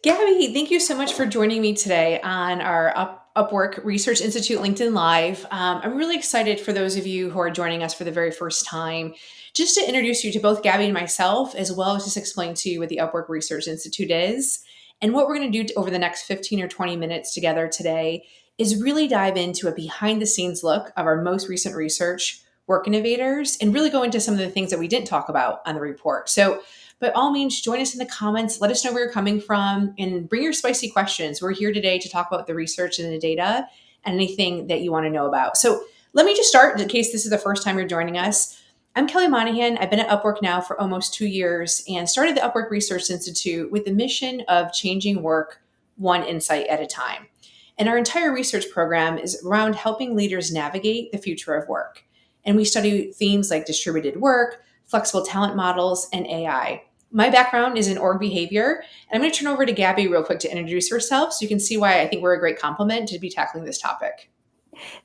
Gabby, thank you so much for joining me today on our Upwork Research Institute LinkedIn Live. I'm really excited for those of you who are joining us for the very first time, just to introduce you to both Gabby and myself, as well as just explain to you what the Upwork Research Institute is. And what we're going to do over the next 15 or 20 minutes together today is really dive into a behind the scenes look of our most recent research, Work Innovators, and really go into some of the things that we didn't talk about on the report. So by all means, join us in the comments. Let us know where you're coming from and bring your spicy questions. We're here today to talk about the research and the data and anything that you want to know about. So let me just start in case this is the first time you're joining us. I'm Kelly Monahan. I've been at Upwork now for almost 2 years and started the Upwork Research Institute with the mission of changing work one insight at a time. And our entire research program is around helping leaders navigate the future of work. And we study themes like distributed work, flexible talent models, and AI. My background is in org behavior, and I'm going to turn over to Gabby real quick to introduce herself so you can see why I think we're a great complement to be tackling this topic.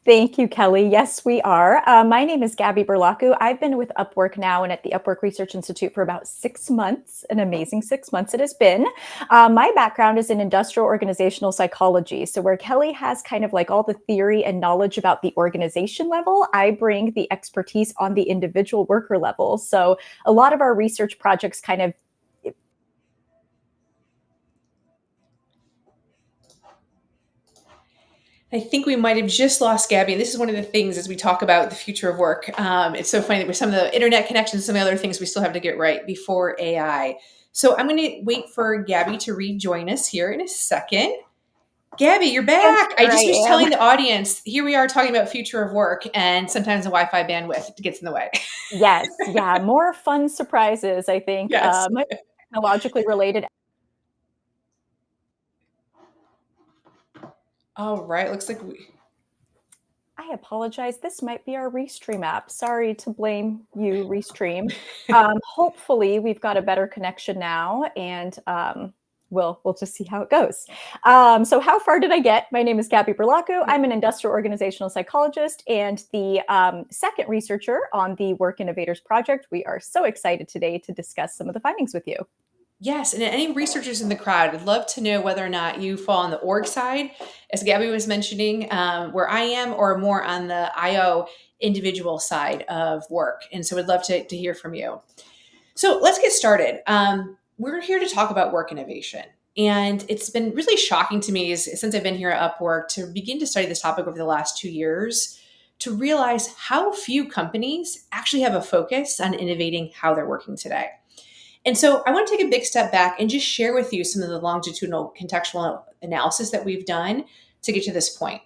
Thank you, Kelly. Yes, we are. My name is Gabby Burlacu. I've been with Upwork now and at the Upwork Research Institute for about 6 months, an amazing 6 months it has been. My background is in industrial organizational psychology. So where Kelly has kind of like all the theory and knowledge about the organization level, I bring the expertise on the individual worker level. So a lot of our research projects kind of I think we might have just lost Gabby. And this is one of the things as we talk about the future of work. It's so funny that with some of the internet connections, some of the other things we still have to get right before AI. So I'm going to wait for Gabby to rejoin us here in a second. Gabby, you're Yes, back. I here I just was am. telling the audience, here we are talking about future of work, and sometimes the Wi-Fi bandwidth gets in the way. Yes, yeah, more fun surprises, I think, Yes. technologically related. All right. Looks like we. I apologize. This might be our Restream app. Sorry to blame you, Restream. Hopefully, we've got a better connection now, and we'll just see how it goes. So, how far did I get? My name is Gabby Burlacu. I'm an industrial organizational psychologist and the second researcher on the Work Innovators project. We are so excited today to discuss some of the findings with you. Yes, and any researchers in the crowd, I'd love to know whether or not you fall on the org side, as Gabby was mentioning, where I am, or more on the IO individual side of work. And so we'd love to hear from you. So let's get started. We're here to talk about work innovation. And it's been really shocking to me since I've been here at Upwork to begin to study this topic over the last 2 years, to realize how few companies actually have a focus on innovating how they're working today. And so I want to take a big step back and just share with you some of the longitudinal contextual analysis that we've done to get to this point.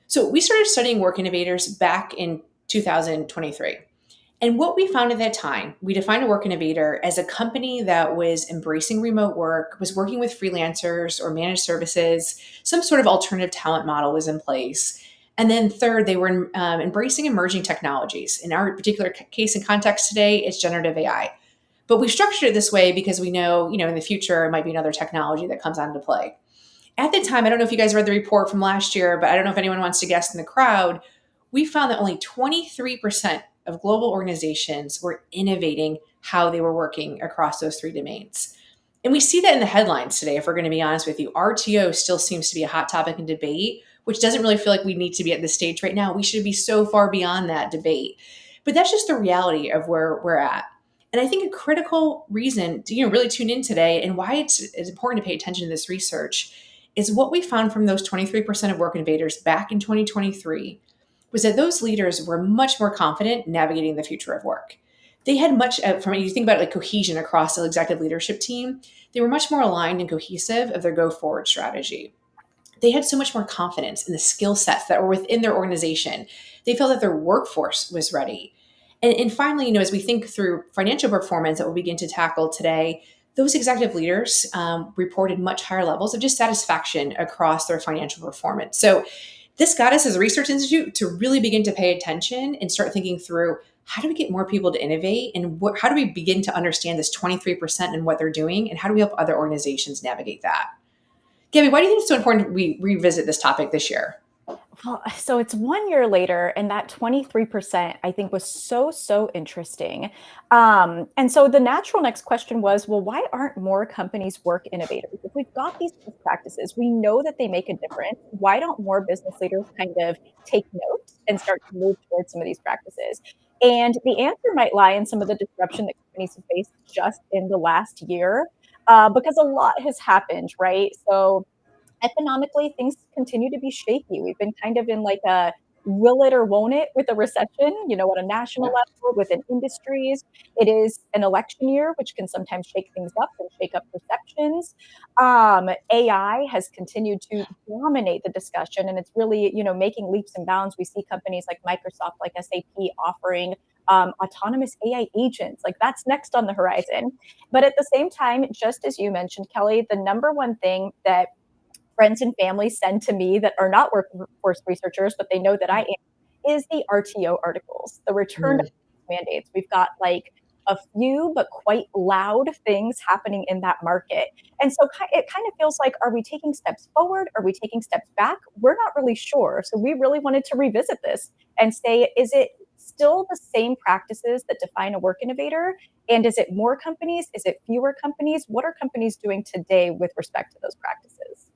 So we started studying Work Innovators back in 2023. And what we found at that time, we defined a work innovator as a company that was embracing remote work, was working with freelancers or managed services, some sort of alternative talent model was in place. And then third, they were embracing emerging technologies. In our particular case and context today, it's generative AI. But we structured it this way because we know, in the future, it might be another technology that comes onto play. At the time, I don't know if you guys read the report from last year, but I don't know if anyone wants to guess in the crowd, we found that only 23% of global organizations were innovating how they were working across those three domains. And we see that in the headlines today, if we're going to be honest with you. RTO still seems to be a hot topic in debate, which doesn't really feel like we need to be at this stage right now. We should be so far beyond that debate. But that's just the reality of where we're at. And I think a critical reason to really tune in today and why it's important to pay attention to this research is what we found from those 23% of work innovators back in 2023 was that those leaders were much more confident navigating the future of work. They had much, from you think about like cohesion across the executive leadership team, they were much more aligned and cohesive of their go forward strategy. They had so much more confidence in the skill sets that were within their organization. They felt that their workforce was ready. And finally, as we think through financial performance that we'll begin to tackle today, those executive leaders reported much higher levels of dissatisfaction across their financial performance. So this got us as a research institute to really begin to pay attention and start thinking through how do we get more people to innovate and how do we begin to understand this 23% and what they're doing and how do we help other organizations navigate that? Gabby, why do you think it's so important we revisit this topic this year? Well, so it's 1 year later, and that 23% I think was so interesting. And so the natural next question was, well, why aren't more companies work innovators? If we've got these best practices, we know that they make a difference. Why don't more business leaders kind of take note and start to move towards some of these practices? And the answer might lie in some of the disruption that companies have faced just in the last year, because a lot has happened, right? So economically, things continue to be shaky. We've been kind of in like a will it or won't it with a recession, at a national Yeah. level, within industries. It is an election year, which can sometimes shake things up and shake up perceptions. AI has continued to dominate the discussion, and it's really, making leaps and bounds. We see companies like Microsoft, like SAP, offering autonomous AI agents. Like that's next on the horizon. But at the same time, just as you mentioned, Kelly, the number one thing that friends and family send to me that are not workforce researchers, but they know that I am, is the RTO articles, the return to Mm. mandates. We've got like a few, but quite loud things happening in that market. And so it kind of feels like, are we taking steps forward? Are we taking steps back? We're not really sure. So we really wanted to revisit this and say, is it still the same practices that define a work innovator? And is it more companies? Is it fewer companies? What are companies doing today with respect to those practices?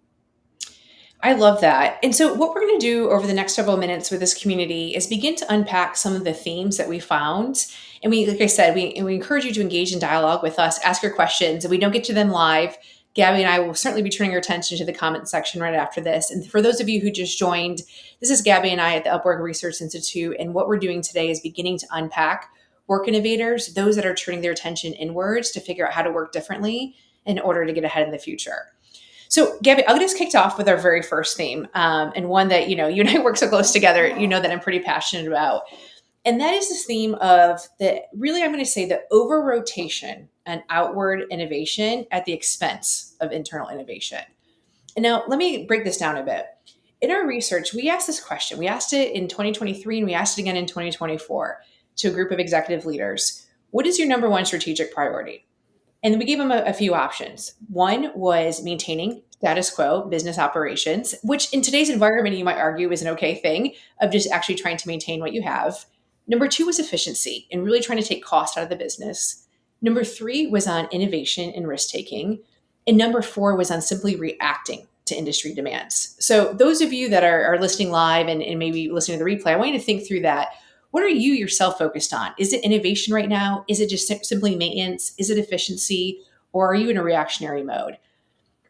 I love that. And so, what we're going to do over the next several minutes with this community is begin to unpack some of the themes that we found. And like I said, we encourage you to engage in dialogue with us, ask your questions. If we don't get to them live, Gabby and I will certainly be turning our attention to the comment section right after this. And for those of you who just joined, this is Gabby and I at the Upwork Research Institute. And what we're doing today is beginning to unpack work innovators, those that are turning their attention inwards to figure out how to work differently in order to get ahead in the future. So, Gabby, I'll get us kicked off with our very first theme, and one that you and I work so close together. You know that I'm pretty passionate about, and that is this theme of the really I'm going to say the over rotation and outward innovation at the expense of internal innovation. And now, let me break this down a bit. In our research, we asked this question. We asked it in 2023, and we asked it again in 2024 to a group of executive leaders. What is your number one strategic priority? And we gave them a few options. One was maintaining status quo business operations, which in today's environment, you might argue is an okay thing of just actually trying to maintain what you have. Number two was efficiency and really trying to take cost out of the business. Number three was on innovation and risk taking. And number four was on simply reacting to industry demands. So, those of you that are listening live and maybe listening to the replay, I want you to think through that. What are you yourself focused on? Is it innovation right now? Is it just simply maintenance? Is it efficiency? Or are you in a reactionary mode?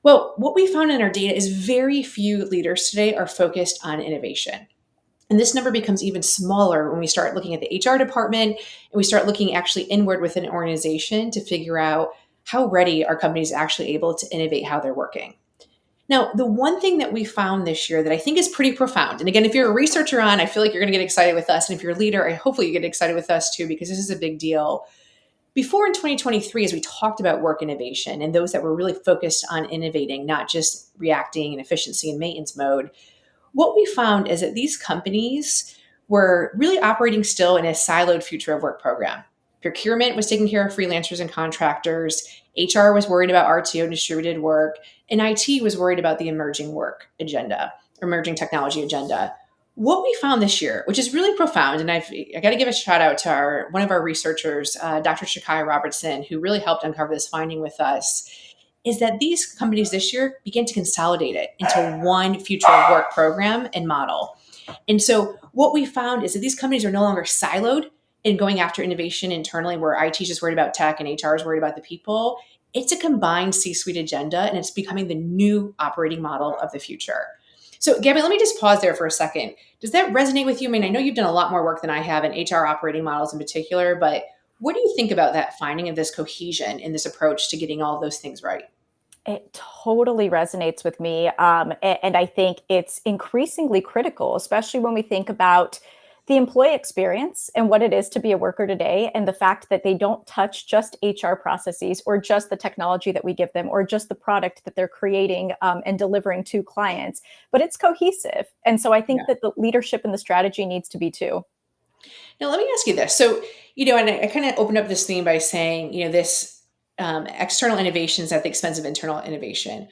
Well, what we found in our data is very few leaders today are focused on innovation. And this number becomes even smaller when we start looking at the HR department and we start looking actually inward within an organization to figure out how ready are companies actually able to innovate how they're working. Now, the one thing that we found this year that I think is pretty profound, and again, if you're a researcher on, I feel like you're going to get excited with us. And if you're a leader, I hopefully you get excited with us too, because this is a big deal. Before in 2023, as we talked about work innovation and those that were really focused on innovating, not just reacting and efficiency and maintenance mode, what we found is that these companies were really operating still in a siloed future of work program. Procurement was taking care of freelancers and contractors. HR was worried about RTO and distributed work. And IT was worried about the emerging work agenda, emerging technology agenda. What we found this year, which is really profound, and I got to give a shout out to one of our researchers, Dr. Shakai Robertson, who really helped uncover this finding with us, is that these companies this year began to consolidate it into one future of work program and model. And so what we found is that these companies are no longer siloed in going after innovation internally, where IT is just worried about tech and HR is worried about the people. It's a combined C-suite agenda, and it's becoming the new operating model of the future. So, Gabby, let me just pause there for a second. Does that resonate with you? I mean, I know you've done a lot more work than I have in HR operating models in particular, but what do you think about that finding of this cohesion in this approach to getting all of those things right? It totally resonates with me. And I think it's increasingly critical, especially when we think about the employee experience and what it is to be a worker today, and the fact that they don't touch just HR processes or just the technology that we give them or just the product that they're creating and delivering to clients, but it's cohesive. And so I think Yeah. that the leadership and the strategy needs to be too. Now, let me ask you this. So, and I kind of opened up this theme by saying, this external innovations at the expense of internal innovation.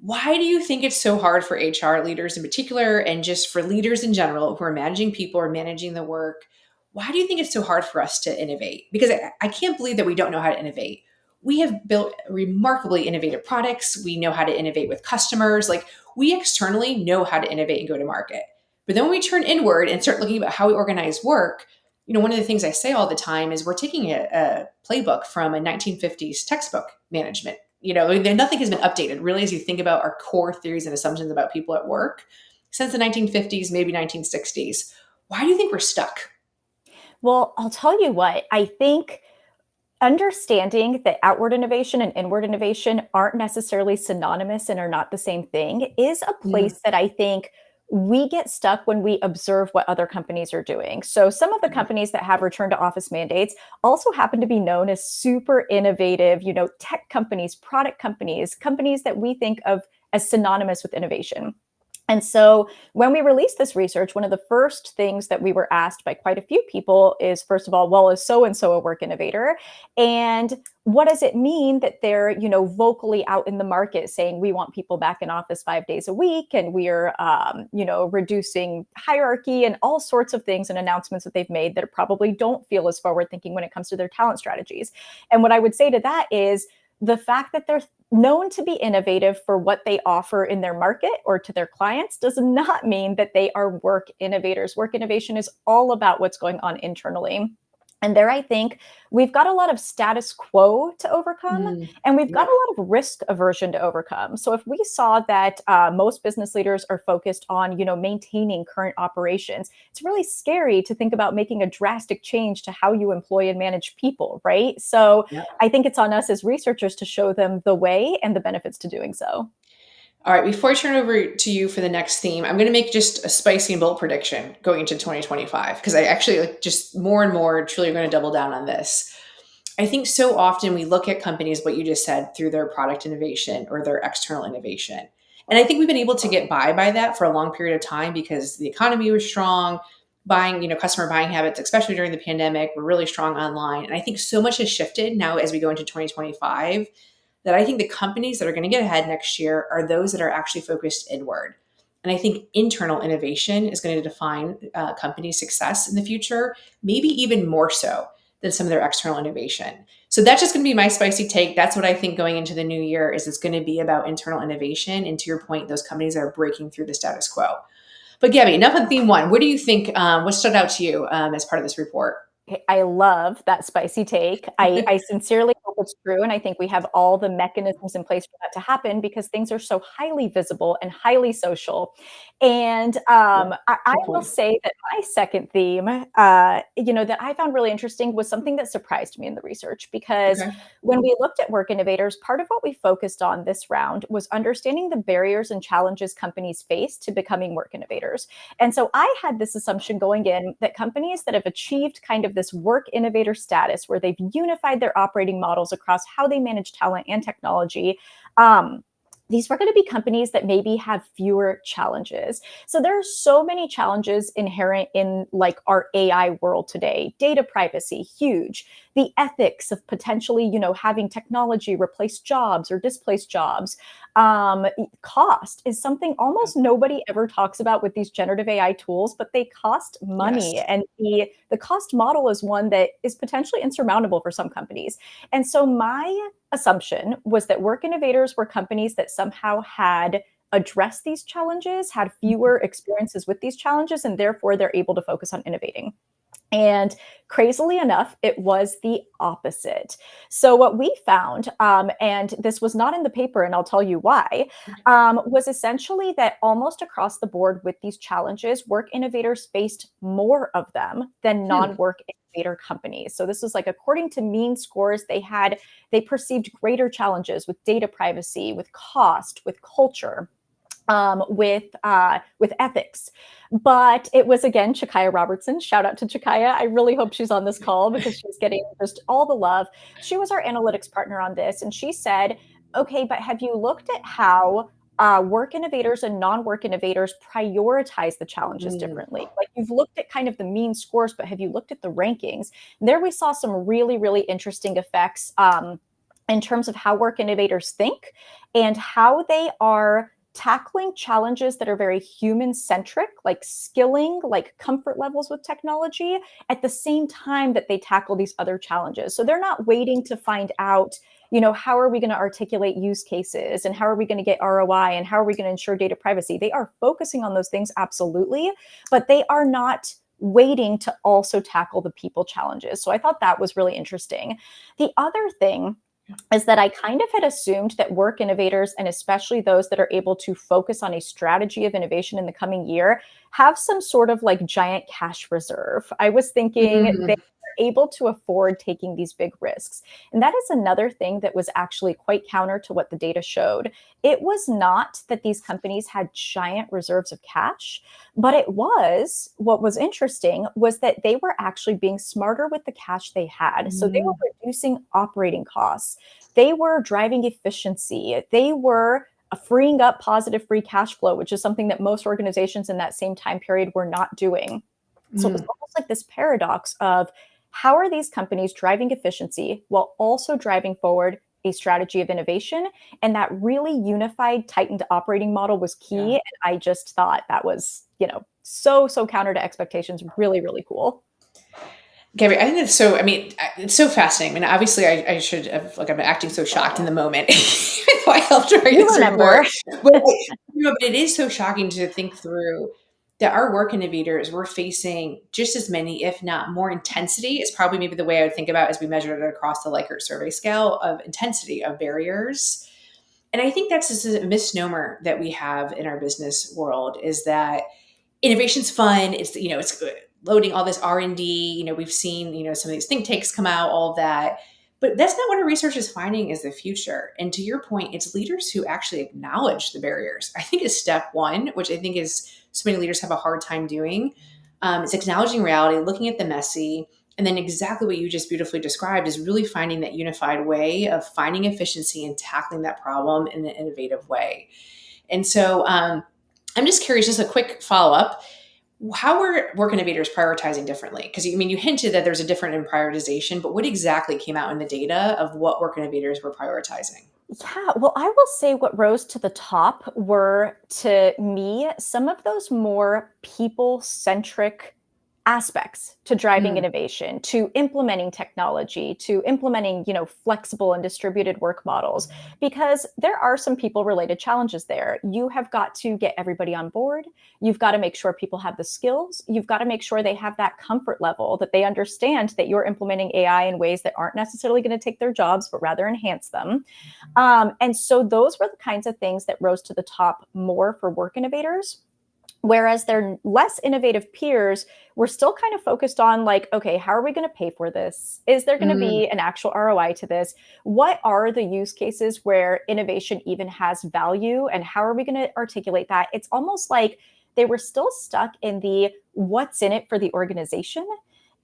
Why do you think it's so hard for HR leaders in particular, and just for leaders in general who are managing people or managing the work? Why do you think it's so hard for us to innovate? Because I can't believe that we don't know how to innovate. We have built remarkably innovative products. We know how to innovate with customers. Like, we externally know how to innovate and go to market. But then when we turn inward and start looking about how we organize work, one of the things I say all the time is we're taking a playbook from a 1950s textbook management. Nothing has been updated really as you think about our core theories and assumptions about people at work since the 1950s, maybe 1960s. Why do you think we're stuck? Well, I'll tell you what, I think understanding that outward innovation and inward innovation aren't necessarily synonymous and are not the same thing is a Mm, place that I think we get stuck when we observe what other companies are doing. So some of the yeah. companies that have return to office mandates also happen to be known as super innovative, tech companies, product companies, companies that we think of as synonymous with innovation. And so when we released this research, one of the first things that we were asked by quite a few people is, first of all, well, is so and so a work innovator? And what does it mean that they're, vocally out in the market saying we want people back in office 5 days a week, and we are, reducing hierarchy and all sorts of things and announcements that they've made that probably don't feel as forward thinking when it comes to their talent strategies? And what I would say to that is the fact that they're known to be innovative for what they offer in their market or to their clients does not mean that they are work innovators. Work innovation is all about what's going on internally. And there, I think we've got a lot of status quo to overcome, Mm, and we've got yep. a lot of risk aversion to overcome. So, if we saw that most business leaders are focused on, maintaining current operations, it's really scary to think about making a drastic change to how you employ and manage people, right? So, Yep. I think it's on us as researchers to show them the way and the benefits to doing so. All right. Before I turn over to you for the next theme, I'm going to make just a spicy and bold prediction going into 2025 because I actually just more and more truly going to double down on this. I think so often we look at companies, what you just said, through their product innovation or their external innovation. And I think we've been able to get by that for a long period of time because the economy was strong, customer buying habits, especially during the pandemic, were really strong online. And I think so much has shifted now as we go into 2025 that I think the companies that are going to get ahead next year are those that are actually focused inward. And I think internal innovation is going to define company success in the future, maybe even more so than some of their external innovation. So that's just going to be my spicy take. That's what I think going into the new year is it's going to be about internal innovation. And to your point, those companies that are breaking through the status quo. But Gabby, enough on theme one. What do you think? What stood out to you as part of this report? I love that spicy take. I sincerely hope it's true. And I think we have all the mechanisms in place for that to happen because things are so highly visible and highly social. And Yeah, I good will point. say that my second theme, that I found really interesting was something that surprised me in the research because Okay. when we looked at work innovators, part of what we focused on this round was understanding the barriers and challenges companies face to becoming work innovators. And so I had this assumption going in that companies that have achieved kind of this work innovator status, where they've unified their operating models across how they manage talent and technology, these were going to be companies that maybe have fewer challenges. So there are so many challenges inherent in like our AI world today. Data privacy, huge. The ethics of potentially, having technology replace jobs or displace jobs. Cost is something almost nobody ever talks about with these generative AI tools, but they cost money. Yes. And the cost model is one that is potentially insurmountable for some companies. And so my assumption was that work innovators were companies that somehow had addressed these challenges, had fewer experiences with these challenges, and therefore they're able to focus on innovating. And crazily enough, it was the opposite. So, what we found, and this was not in the paper, and I'll tell you why, was essentially that almost across the board with these challenges, work innovators faced more of them than Hmm. non work innovator companies. So, this was like according to mean scores, they perceived greater challenges with data privacy, with cost, with culture, with ethics. But it was again Chakaya Robertson. Shout out to Chakaya. I really hope she's on this call because she's getting just all the love. She was our analytics partner on this, and she said, "Okay, but have you looked at how?" Work innovators and non-work innovators prioritize the challenges Mm, differently. Like you've looked at kind of the mean scores, but have you looked at the rankings? And there we saw some really, really interesting effects. in terms of how work innovators think and how they are tackling challenges that are very human centric, like skilling, like comfort levels with technology, at the same time that they tackle these other challenges. So they're not waiting to find out, how are we going to articulate use cases and how are we going to get ROI and how are we going to ensure data privacy? They are focusing on those things, absolutely, but they are not waiting to also tackle the people challenges. So I thought that was really interesting. The other thing is that I kind of had assumed that work innovators, and especially those that are able to focus on a strategy of innovation in the coming year, have some sort of like giant cash reserve. I was thinking they are able to afford taking these big risks. And that is another thing that was actually quite counter to what the data showed. It was not that these companies had giant reserves of cash, but what was interesting was that they were actually being smarter with the cash they had. So they were reducing operating costs. They were driving efficiency. They were freeing up positive free cash flow, which is something that most organizations in that same time period were not doing. So it was almost like this paradox of how are these companies driving efficiency while also driving forward a strategy of innovation? And that really unified, tightened operating model was key. Yeah. And I just thought that was, so counter to expectations, really, really cool. Gabby, I think that's so, I mean, it's so fascinating. I mean, obviously I should have, like, I'm acting so shocked in the moment. Even though I helped write You this remember. report. But it is so shocking to think through that our work innovators were facing just as many, if not more intensity, is probably maybe the way I would think about as we measured it across the Likert survey scale of intensity of barriers. And I think that's just a misnomer that we have in our business world, is that innovation's fun. It's loading all this R&D. We've seen, some of these think tanks come out, all of that. But that's not what our research is finding is the future. And to your point, it's leaders who actually acknowledge the barriers, I think, is step one, which I think is so many leaders have a hard time doing. It's acknowledging reality, looking at the messy, and then exactly what you just beautifully described is really finding that unified way of finding efficiency and tackling that problem in an innovative way. And so I'm just curious, just a quick follow up. How were work innovators prioritizing differently? Because you hinted that there's a different in prioritization, but what exactly came out in the data of what work innovators were prioritizing? Yeah, well, I will say what rose to the top were, to me, some of those more people centric aspects to driving Mm, innovation, to implementing technology, to implementing, flexible and distributed work models, because there are some people related challenges there. You have got to get everybody on board. You've got to make sure people have the skills. You've got to make sure they have that comfort level, that they understand that you're implementing AI in ways that aren't necessarily going to take their jobs, but rather enhance them. And so those were the kinds of things that rose to the top more for work innovators. Whereas their less innovative peers were still kind of focused on, like, okay, how are we going to pay for this? Is there going to mm, be an actual ROI to this? What are the use cases where innovation even has value? And how are we going to articulate that? It's almost like they were still stuck in the what's in it for the organization.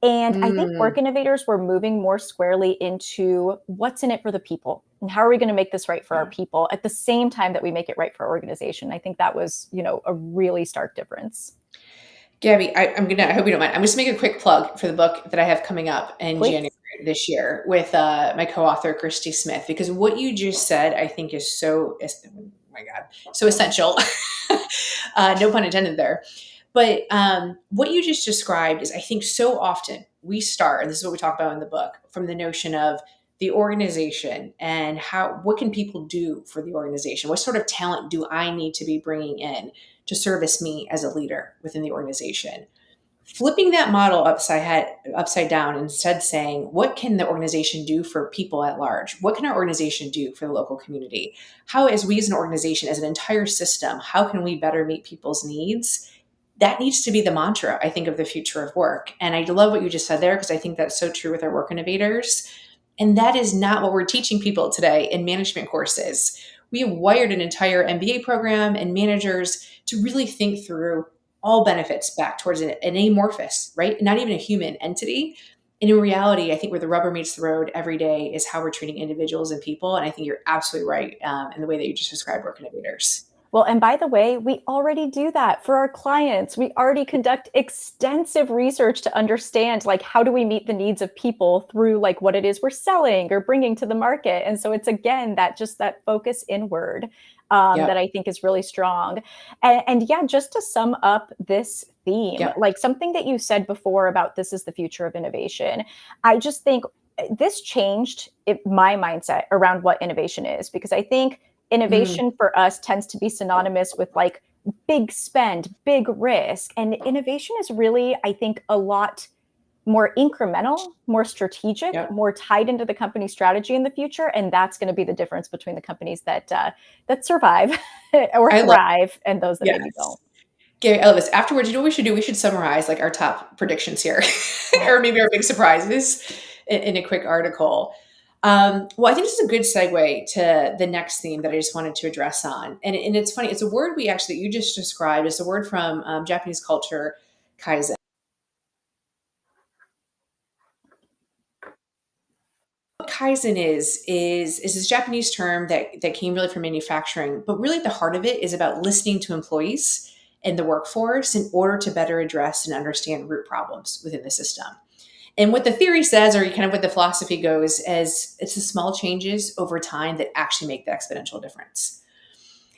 And I think work mm. innovators were moving more squarely into what's in it for the people and how are we going to make this right for our Yeah. people at the same time that we make it right for our organization. I think that was, a really stark difference. Gabby, I hope you don't mind. I'm just make a quick plug for the book that I have coming up in January Please. this year with my co-author, Christy Smith, because what you just said, I think oh my God, so essential. No pun intended there. But what you just described is, I think, so often we start, and this is what we talk about in the book, from the notion of the organization and what can people do for the organization? What sort of talent do I need to be bringing in to service me as a leader within the organization? Flipping that model upside down, instead saying, what can the organization do for people at large? What can our organization do for the local community? How, as we as an organization, as an entire system, how can we better meet people's needs? That needs to be the mantra, I think, of the future of work. And I love what you just said there, because I think that's so true with our work innovators. And that is not what we're teaching people today in management courses. We have wired an entire MBA program and managers to really think through all benefits back towards an amorphous, right? Not even a human entity. And in reality, I think where the rubber meets the road every day is how we're treating individuals and people. And I think you're absolutely right in the way that you just described work innovators. Well, and by the way, we already do that for our clients. We already conduct extensive research to understand, like, how do we meet the needs of people through like what it is we're selling or bringing to the market. And so it's again that just that focus inward that Yep. I think is really strong. And yeah, just to sum up this theme, Yep. like something that you said before about this is the future of innovation, I just think this changed my mindset around what innovation is, because I think Mm, innovation for us tends to be synonymous with like big spend, big risk. And innovation is really, I think, a lot more incremental, more strategic, yep. more tied into the company strategy in the future. And that's going to be the difference between the companies that survive or I love, thrive and those that maybe yes. don't. Gary Elvis, afterwards, you know what we should do? We should summarize like our top predictions here, Oh, or maybe our big surprises in a quick article. Well, I think this is a good segue to the next theme that I just wanted to address on. And it's funny, it's a word we actually, you just described, it's a word from Japanese culture, kaizen. What Kaizen is this Japanese term that came really from manufacturing, but really at the heart of it is about listening to employees and the workforce in order to better address and understand root problems within the system. And what the theory says, or kind of what the philosophy goes, is it's the small changes over time that actually make the exponential difference.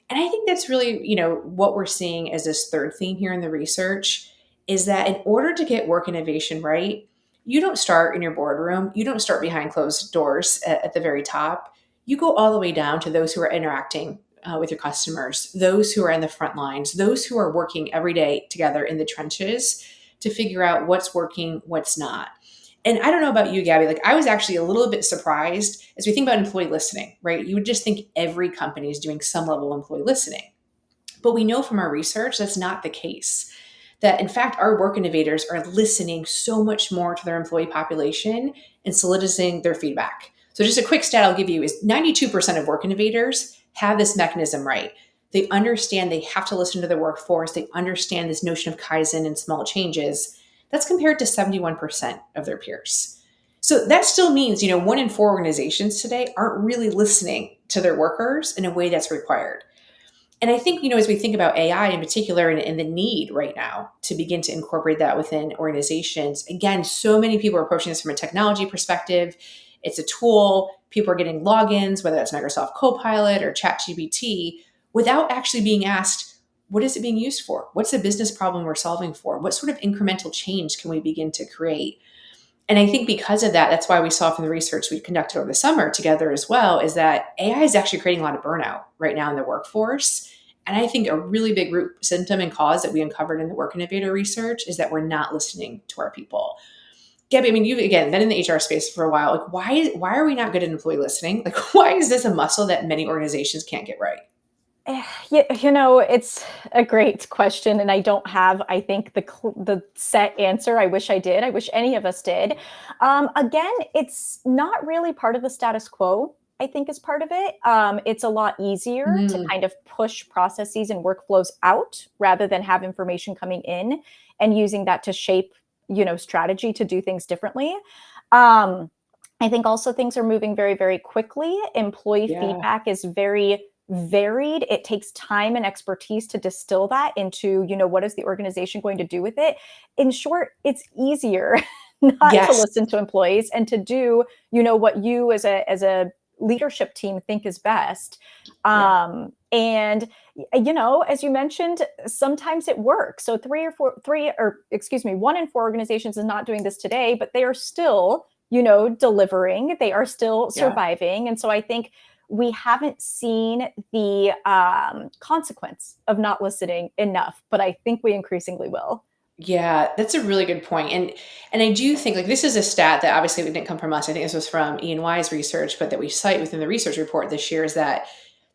And I think that's really, what we're seeing as this third theme here in the research is that in order to get work innovation right, you don't start in your boardroom, you don't start behind closed doors at the very top. You go all the way down to those who are interacting with your customers, those who are in the front lines, those who are working every day together in the trenches to figure out what's working, what's not. And I don't know about you, Gabby, like I was actually a little bit surprised as we think about employee listening, right? You would just think every company is doing some level of employee listening. But we know from our research that's not the case. That in fact, our work innovators are listening so much more to their employee population and soliciting their feedback. So, just a quick stat I'll give you is 92% of work innovators have this mechanism right. They understand they have to listen to their workforce, they understand this notion of Kaizen and small changes. That's compared to 71% of their peers. So that still means, 1 in 4 organizations today aren't really listening to their workers in a way that's required. And I think, as we think about AI in particular and the need right now to begin to incorporate that within organizations, again, so many people are approaching this from a technology perspective. It's a tool, people are getting logins, whether that's Microsoft Copilot or ChatGPT, without actually being asked, what is it being used for? What's the business problem we're solving for? What sort of incremental change can we begin to create? And I think because of that, that's why we saw from the research we conducted over the summer together as well, is that AI is actually creating a lot of burnout right now in the workforce. And I think a really big root symptom and cause that we uncovered in the Work Innovator research is that we're not listening to our people. Gabby, I mean, you've again been in the HR space for a while. Like, why are we not good at employee listening? Like, why is this a muscle that many organizations can't get right? Yeah, it's a great question, and I don't have, I think, the set answer. I wish I did. I wish any of us did. Again, it's not really part of the status quo. I think is part of it. It's a lot easier to Mm, kind of push processes and workflows out rather than have information coming in and using that to shape, strategy to do things differently. Um, I think also things are moving very, very quickly. Employee yeah. feedback is very varied. It takes time and expertise to distill that into, what is the organization going to do with it? In short, it's easier not to Yes. listen to employees and to do, what you as a leadership team think is best. Yeah. And as you mentioned, sometimes it works. So 1 in 4 organizations is not doing this today, but they are still, delivering. They are still Yeah. surviving. And so I think we haven't seen the consequence of not listening enough, but I think we increasingly will. Yeah, that's a really good point. And I do think like this is a stat that obviously didn't come from us. I think this was from E&Y's research, but that we cite within the research report this year is that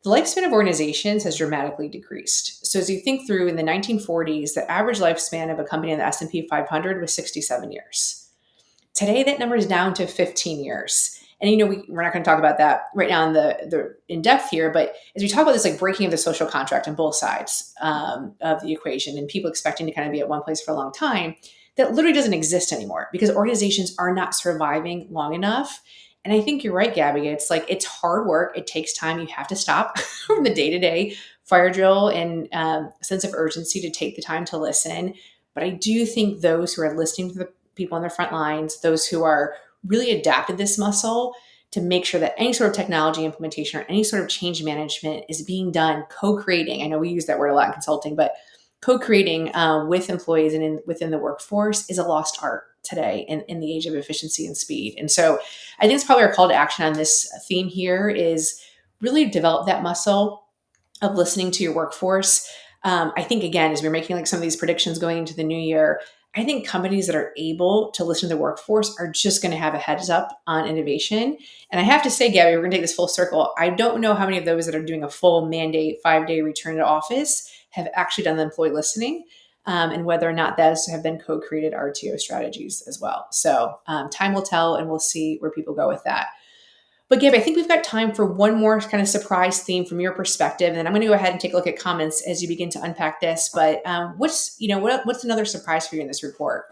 the lifespan of organizations has dramatically decreased. So as you think through in the 1940s, the average lifespan of a company in the S&P 500 was 67 years. Today, that number is down to 15 years. And we're not going to talk about that right now in the in depth here, but as we talk about this like breaking of the social contract on both sides of the equation, and people expecting to kind of be at one place for a long time, that literally doesn't exist anymore because organizations are not surviving long enough. And I think you're right, Gabby. It's like, it's hard work. It takes time. You have to stop from the day to day fire drill and sense of urgency to take the time to listen. But I do think those who are listening to the people on the front lines, those who are really adapted this muscle to make sure that any sort of technology implementation or any sort of change management is being done co-creating. I know we use that word a lot in consulting, but co-creating with employees and within the workforce is a lost art today in the age of efficiency and speed. And so I think it's probably our call to action on this theme here is really develop that muscle of listening to your workforce. I think, again, as we're making like some of these predictions going into the new year, I think companies that are able to listen to the workforce are just going to have a heads up on innovation. And I have to say, Gabby, we're going to take this full circle. I don't know how many of those that are doing a full mandate 5-day return to office have actually done the employee listening, and whether or not those have been co-created RTO strategies as well. So time will tell, and we'll see where people go with that. But Gabby, I think we've got time for one more kind of surprise theme from your perspective, and then I'm going to go ahead and take a look at comments as you begin to unpack this. But what's another surprise for you in this report?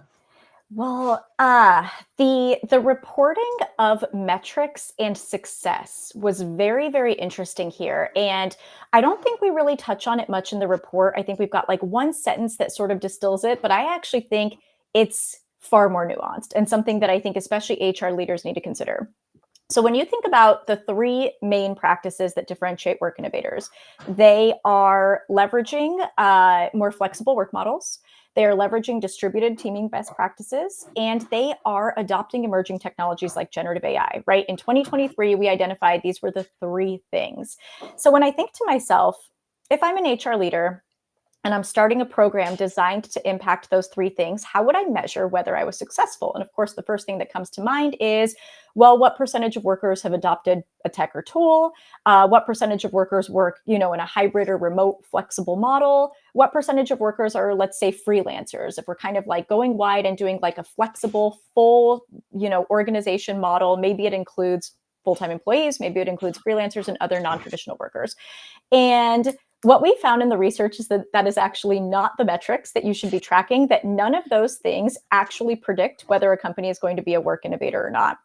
Well, the reporting of metrics and success was very, very interesting here. And I don't think we really touch on it much in the report. I think we've got like one sentence that sort of distills it, but I actually think it's far more nuanced and something that I think especially HR leaders need to consider. So when you think about the three main practices that differentiate work innovators, they are leveraging more flexible work models. They are leveraging distributed teaming best practices, and they are adopting emerging technologies like generative AI, right? In 2023, we identified these were the three things. So when I think to myself, if I'm an HR leader, and I'm starting a program designed to impact those three things, how would I measure whether I was successful? And of course, the first thing that comes to mind is, well, what percentage of workers have adopted a tech or tool? What percentage of workers work, in a hybrid or remote flexible model? What percentage of workers are, let's say, freelancers? If we're kind of like going wide and doing like a flexible, full, organization model, maybe it includes full-time employees, maybe it includes freelancers and other non-traditional workers. And what we found in the research is that that is actually not the metrics that you should be tracking, that none of those things actually predict whether a company is going to be a work innovator or not.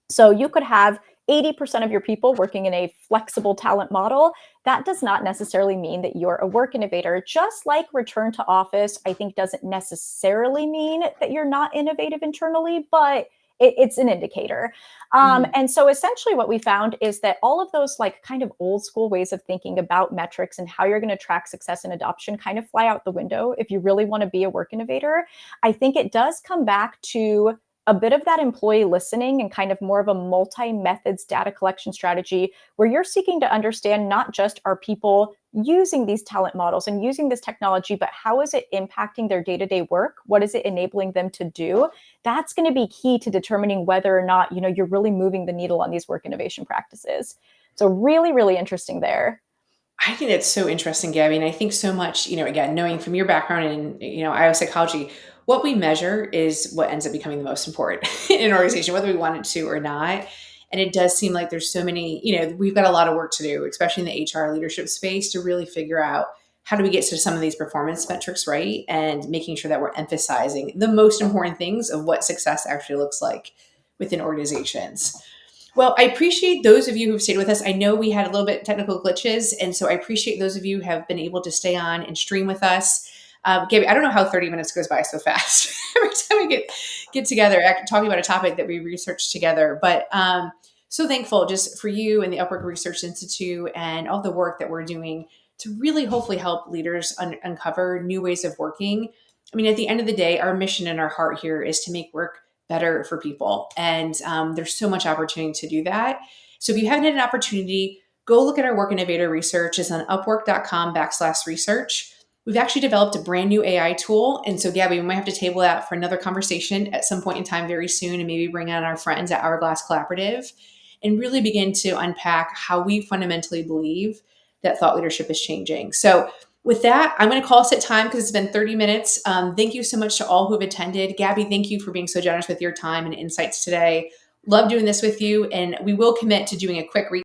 So you could have 80% of your people working in a flexible talent model. That does not necessarily mean that you're a work innovator. Just like return to office, I think doesn't necessarily mean that you're not innovative internally, but it's an indicator. And so essentially what we found is that all of those like kind of old school ways of thinking about metrics and how you're going to track success and adoption kind of fly out the window if you really want to be a work innovator. I think it does come back to a bit of that employee listening and kind of more of a multi-methods data collection strategy where you're seeking to understand not just are people using these talent models and using this technology, but how is it impacting their day-to-day work? What is it enabling them to do? That's going to be key to determining whether or not, you're really moving the needle on these work innovation practices. So really, really interesting there. I think that's so interesting, Gabby. And I think so much, again, knowing from your background in, IO psychology, what we measure is what ends up becoming the most important in an organization, whether we want it to or not. And it does seem like there's so many, we've got a lot of work to do, especially in the HR leadership space, to really figure out how do we get to some of these performance metrics right and making sure that we're emphasizing the most important things of what success actually looks like within organizations. Well, I appreciate those of you who've stayed with us. I know we had a little bit technical glitches, and so I appreciate those of you who have been able to stay on and stream with us. Gabby, I don't know how 30 minutes goes by so fast every time we get together talking about a topic that we researched together. But so thankful just for you and the Upwork Research Institute and all the work that we're doing to really hopefully help leaders uncover new ways of working. I mean, at the end of the day, our mission and our heart here is to make work better for people. And there's so much opportunity to do that. So if you haven't had an opportunity, go look at our Work Innovator research. It's on upwork.com/research. We've actually developed a brand new AI tool. And so, Gabby, we might have to table that for another conversation at some point in time very soon and maybe bring on our friends at Hourglass Collaborative and really begin to unpack how we fundamentally believe that thought leadership is changing. So with that, I'm going to call us at time because it's been 30 minutes. Thank you so much to all who have attended. Gabby, thank you for being so generous with your time and insights today. Love doing this with you. And we will commit to doing a quick